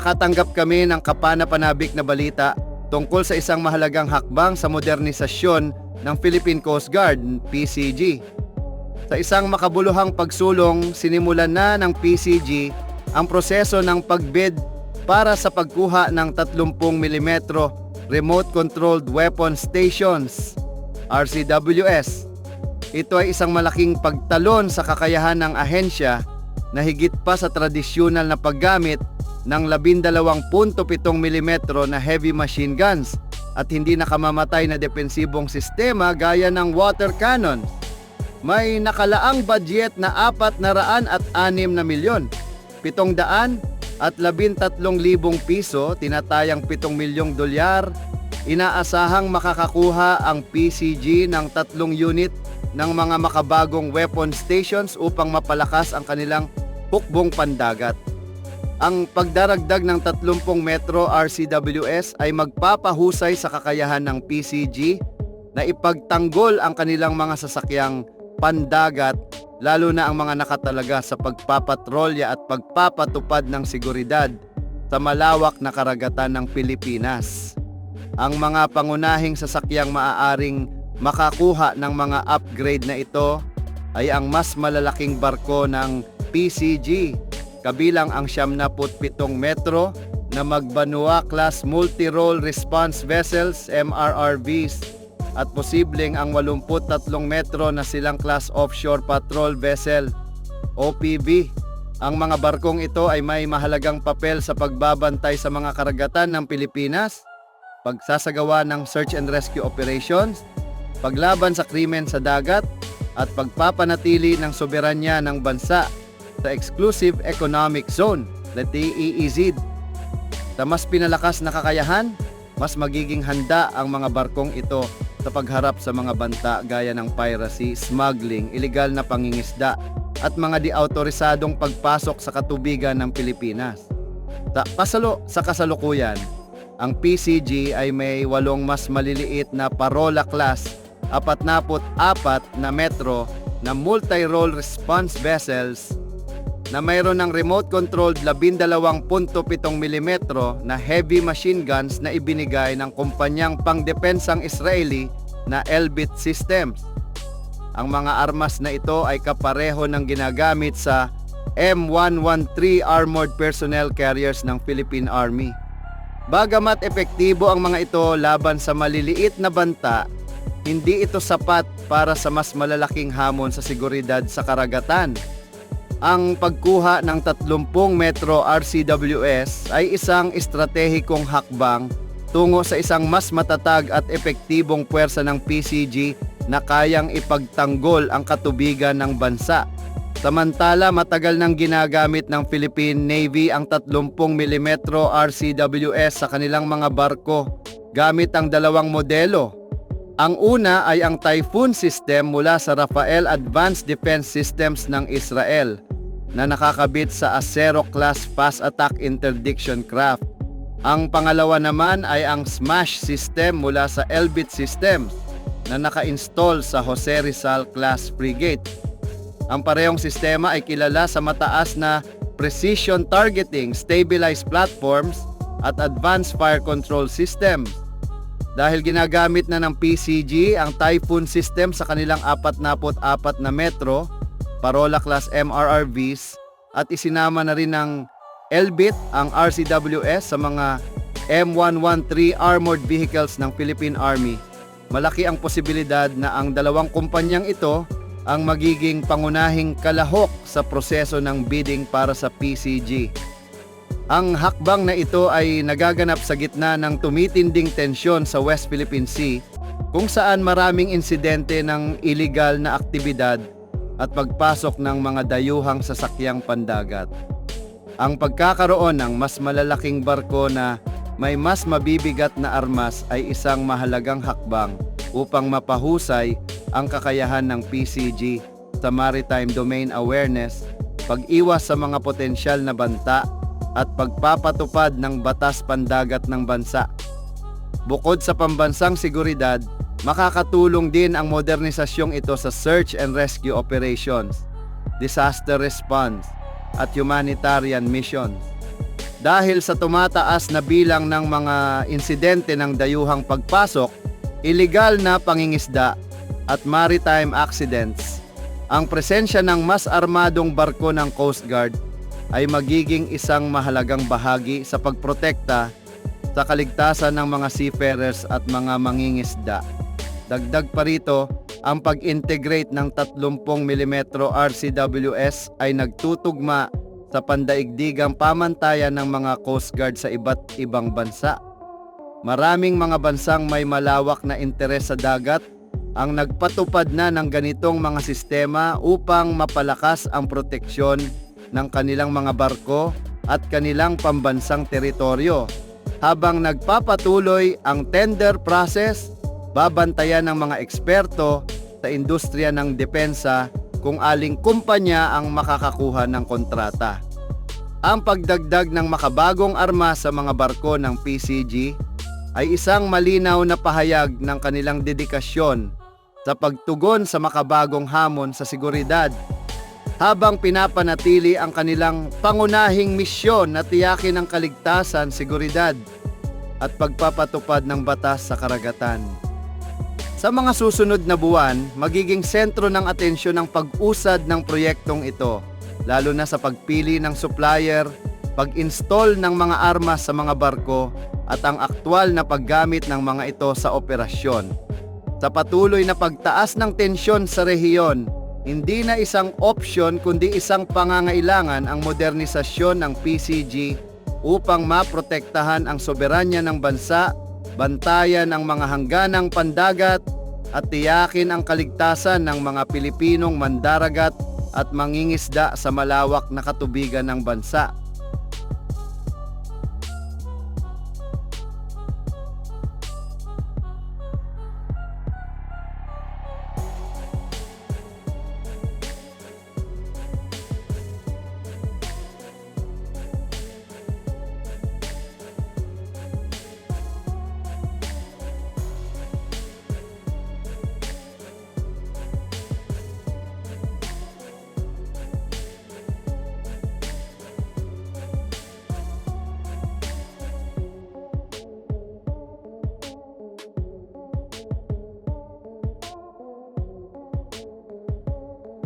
nakatanggap kami ng kapanapanabik na balita tungkol sa isang mahalagang hakbang sa modernisasyon ng Philippine Coast Guard, PCG. Sa isang makabuluhang pagsulong, sinimulan na ng PCG ang proseso ng pagbid para sa pagkuha ng 30mm Remote Controlled Weapon Stations, RCWS. Ito ay isang malaking pagtalon sa kakayahan ng ahensya na higit pa sa tradisyonal na paggamit ng 12.7mm na heavy machine guns at hindi nakamamatay na depensibong sistema gaya ng water cannon. May nakalaang budget na 406 na milyon, 713,000 piso, tinatayang 7 milyong dolyar. Inaasahang makakakuha ang PCG ng 3 unit ng mga makabagong weapon stations upang mapalakas ang kanilang hukbong pandagat. Ang pagdaragdag ng 30 metro RCWS ay magpapahusay sa kakayahan ng PCG na ipagtanggol ang kanilang mga sasakyang pandagat, lalo na ang mga nakatalaga sa pagpapatrolya at pagpapatupad ng seguridad sa malawak na karagatan ng Pilipinas. Ang mga pangunahing sasakyang maaaring makakuha ng mga upgrade na ito ay ang mas malalaking barko ng PCG, kabilang ang 77 metro na Magbanua-class Multi-Role Response Vessels, MRRVs, at posibleng ang 83 metro na Silang Class Offshore Patrol Vessel, OPV. Ang mga barkong ito ay may mahalagang papel sa pagbabantay sa mga karagatan ng Pilipinas, pagsasagawa ng search and rescue operations, paglaban sa krimen sa dagat, at pagpapanatili ng soberanya ng bansa sa Exclusive Economic Zone, EEZ. Sa mas pinalakas na kakayahan, mas magiging handa ang mga barkong ito sa pagharap sa mga banta gaya ng piracy, smuggling, iligal na pangingisda at mga di-autorisadong pagpasok sa katubigan ng Pilipinas. Sa kasalukuyan, ang PCG ay may 8 mas maliliit na Parola class 44 na metro na multi-role response vessels na mayroon ng remote-controlled 12.7mm na heavy machine guns na ibinigay ng kumpanyang pangdepensang Israeli na Elbit Systems. Ang mga armas na ito ay kapareho ng ginagamit sa M113 Armored Personnel Carriers ng Philippine Army. Bagamat epektibo ang mga ito laban sa maliliit na banta, hindi ito sapat para sa mas malalaking hamon sa seguridad sa karagatan. Ang pagkuha ng 30 metro RCWS ay isang estratehikong hakbang tungo sa isang mas matatag at epektibong puwersa ng PCG na kayang ipagtanggol ang katubigan ng bansa. Samantala, matagal nang ginagamit ng Philippine Navy ang 30mm RCWS sa kanilang mga barko gamit ang 2 modelo. Ang una ay ang Typhoon system mula sa Rafael Advanced Defense Systems ng Israel na nakakabit sa Acero-class fast attack interdiction craft. Ang pangalawa naman ay ang Smash system mula sa Elbit Systems na naka-install sa Jose Rizal-class frigate. Ang parehong sistema ay kilala sa mataas na precision targeting, stabilized platforms at advanced fire control systems. Dahil ginagamit na ng PCG ang Typhoon system sa kanilang 44 na metro, Parola class MRRVs, at isinama na rin ng Elbit ang RCWS sa mga M113 armored vehicles ng Philippine Army, malaki ang posibilidad na ang 2 kumpanyang ito ang magiging pangunahing kalahok sa proseso ng bidding para sa PCG. Ang hakbang na ito ay nagaganap sa gitna ng tumitinding tensyon sa West Philippine Sea, kung saan maraming insidente ng iligal na aktibidad at pagpasok ng mga dayuhang sasakyang pandagat. Ang pagkakaroon ng mas malalaking barko na may mas mabibigat na armas ay isang mahalagang hakbang upang mapahusay ang kakayahan ng PCG sa maritime domain awareness, pag-iwas sa mga potensyal na banta, at pagpapatupad ng batas pandagat ng bansa. Bukod sa pambansang seguridad, makakatulong din ang modernisasyong ito sa search and rescue operations, disaster response, at humanitarian missions. Dahil sa tumataas na bilang ng mga insidente ng dayuhang pagpasok, illegal na pangingisda at maritime accidents, ang presensya ng mas armadong barko ng Coast Guard ay magiging isang mahalagang bahagi sa pagprotekta sa kaligtasan ng mga seafarers at mga mangingisda. Dagdag pa rito, ang pag-integrate ng 30mm RCWS ay nagtutugma sa pandaigdigang pamantayan ng mga Coast Guard sa iba't ibang bansa. Maraming mga bansang may malawak na interes sa dagat ang nagpatupad na ng ganitong mga sistema upang mapalakas ang proteksyon ng kanilang mga barko at kanilang pambansang teritoryo. Habang nagpapatuloy ang tender process, babantayan ng mga eksperto sa industriya ng depensa kung aling kumpanya ang makakakuha ng kontrata. Ang pagdagdag ng makabagong armas sa mga barko ng PCG ay isang malinaw na pahayag ng kanilang dedikasyon sa pagtugon sa makabagong hamon sa seguridad, habang pinapanatili ang kanilang pangunahing misyon na tiyakin ang kaligtasan, seguridad at pagpapatupad ng batas sa karagatan. Sa mga susunod na buwan, magiging sentro ng atensyon ang pag-usad ng proyektong ito, lalo na sa pagpili ng supplier, pag-install ng mga armas sa mga barko at ang aktwal na paggamit ng mga ito sa operasyon. Sa patuloy na pagtaas ng tensyon sa rehiyon, hindi na isang opsyon kundi isang pangangailangan ang modernisasyon ng PCG upang maprotektahan ang soberanya ng bansa, bantayan ang mga hangganang pandagat at tiyakin ang kaligtasan ng mga Pilipinong mandaragat at mangingisda sa malawak na katubigan ng bansa.